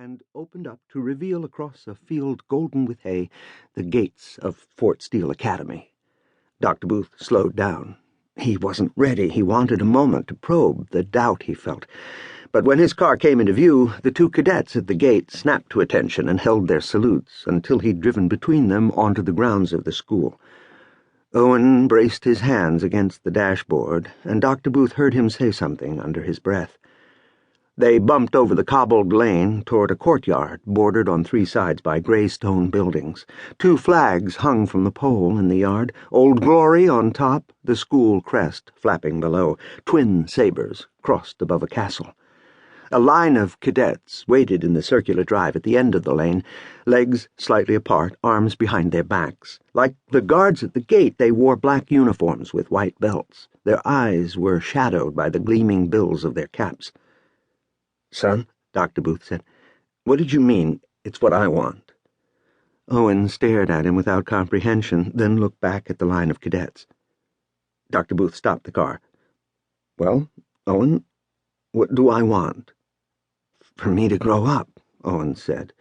and opened up to reveal across a field golden with hay the gates of Fort Steele Academy. Dr. Booth slowed down. He wasn't ready. He wanted a moment to probe the doubt he felt. But when his car came into view, the two cadets at the gate snapped to attention and held their salutes until he'd driven between them onto the grounds of the school. Owen braced his hands against the dashboard, and Dr. Booth heard him say something under his breath. They bumped over the cobbled lane toward a courtyard bordered on three sides by gray stone buildings. Two flags hung from the pole in the yard, Old Glory on top, the school crest flapping below. Twin sabers crossed above a castle. A line of cadets waited in the circular drive at the end of the lane, legs slightly apart, arms behind their backs. Like the guards at the gate, they wore black uniforms with white belts. Their eyes were shadowed by the gleaming bills of their caps. "Son," Dr. Booth said, "what did you mean, it's what I want?" Owen stared at him without comprehension, then looked back at the line of cadets. Dr. Booth stopped the car. "Well, Owen, what do I want?" "For me to grow up," Owen said,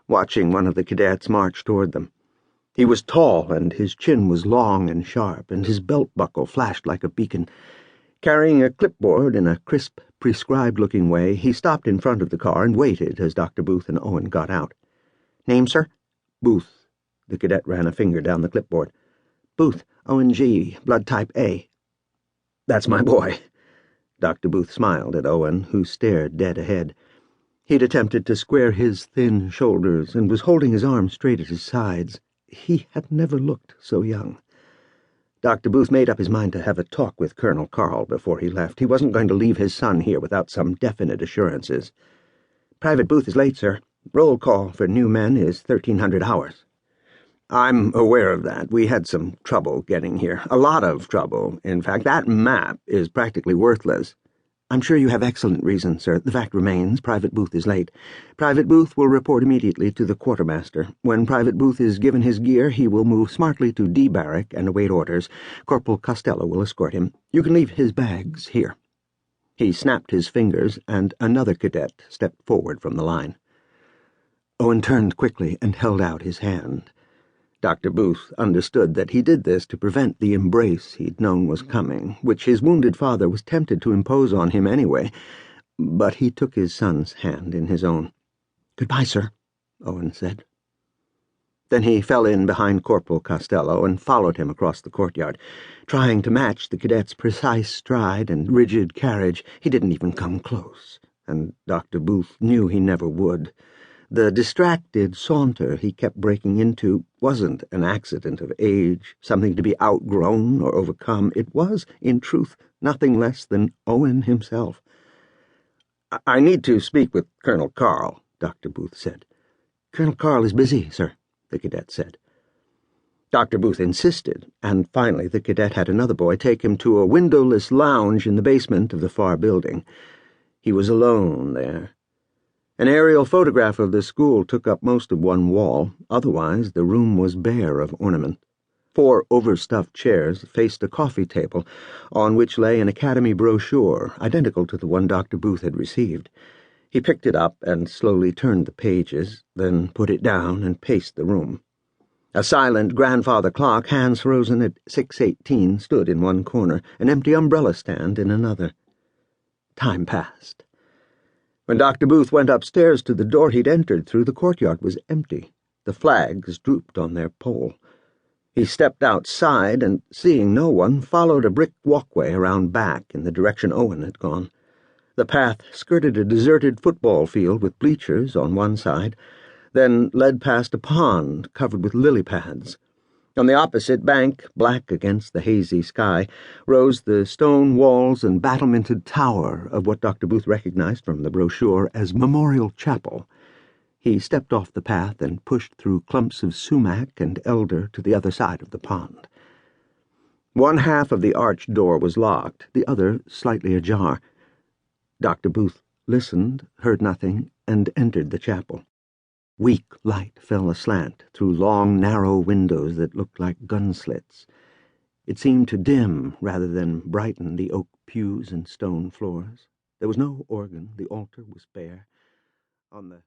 watching one of the cadets march toward them. He was tall, and his chin was long and sharp, and his belt buckle flashed like a beacon. Carrying a clipboard in a crisp, prescribed-looking way, he stopped in front of the car and waited as Dr. Booth and Owen got out. "Name, sir?" "Booth." The cadet ran a finger down the clipboard. "Booth, Owen G., blood type A." "That's my boy." Dr. Booth smiled at Owen, who stared dead ahead. He'd attempted to square his thin shoulders and was holding his arms straight at his sides. He had never looked so young. Dr. Booth made up his mind to have a talk with Colonel Carl before he left. He wasn't going to leave his son here without some definite assurances. "Private Booth is late, sir. Roll call for new men is 1300 hours. "I'm aware of that. We had some trouble getting here. A lot of trouble. In fact, that map is practically worthless." "I'm sure you have excellent reason, sir. The fact remains, Private Booth is late. Private Booth will report immediately to the quartermaster. When Private Booth is given his gear, he will move smartly to D Barrack and await orders. Corporal Costello will escort him. You can leave his bags here." He snapped his fingers, and another cadet stepped forward from the line. Owen turned quickly and held out his hand. Dr. Booth understood that he did this to prevent the embrace he'd known was coming, which his wounded father was tempted to impose on him anyway, but he took his son's hand in his own. "Goodbye, sir," Owen said. Then he fell in behind Corporal Costello and followed him across the courtyard, trying to match the cadet's precise stride and rigid carriage. He didn't even come close, and Dr. Booth knew he never would. The distracted saunter he kept breaking into wasn't an accident of age, something to be outgrown or overcome. It was, in truth, nothing less than Owen himself. "I need to speak with Colonel Carl," Dr. Booth said. "Colonel Carl is busy, sir," the cadet said. Dr. Booth insisted, and finally the cadet had another boy take him to a windowless lounge in the basement of the far building. He was alone there. An aerial photograph of the school took up most of one wall. Otherwise, the room was bare of ornament. 4 overstuffed chairs faced a coffee table, on which lay an academy brochure, identical to the one Dr. Booth had received. He picked it up and slowly turned the pages, then put it down and paced the room. A silent grandfather clock, hands frozen at 6:18, stood in one corner, an empty umbrella stand in another. Time passed. When Dr. Booth went upstairs to the door he'd entered through, the courtyard was empty. The flags drooped on their pole. He stepped outside and, seeing no one, followed a brick walkway around back in the direction Owen had gone. The path skirted a deserted football field with bleachers on one side, then led past a pond covered with lily pads. On the opposite bank, black against the hazy sky, rose the stone walls and battlemented tower of what Dr. Booth recognized from the brochure as Memorial Chapel. He stepped off the path and pushed through clumps of sumac and elder to the other side of the pond. One half of the arched door was locked, the other slightly ajar. Dr. Booth listened, heard nothing, and entered the chapel. Weak light fell aslant through long, narrow windows that looked like gun slits. It seemed to dim rather than brighten the oak pews and stone floors. There was no organ. The altar was bare. On the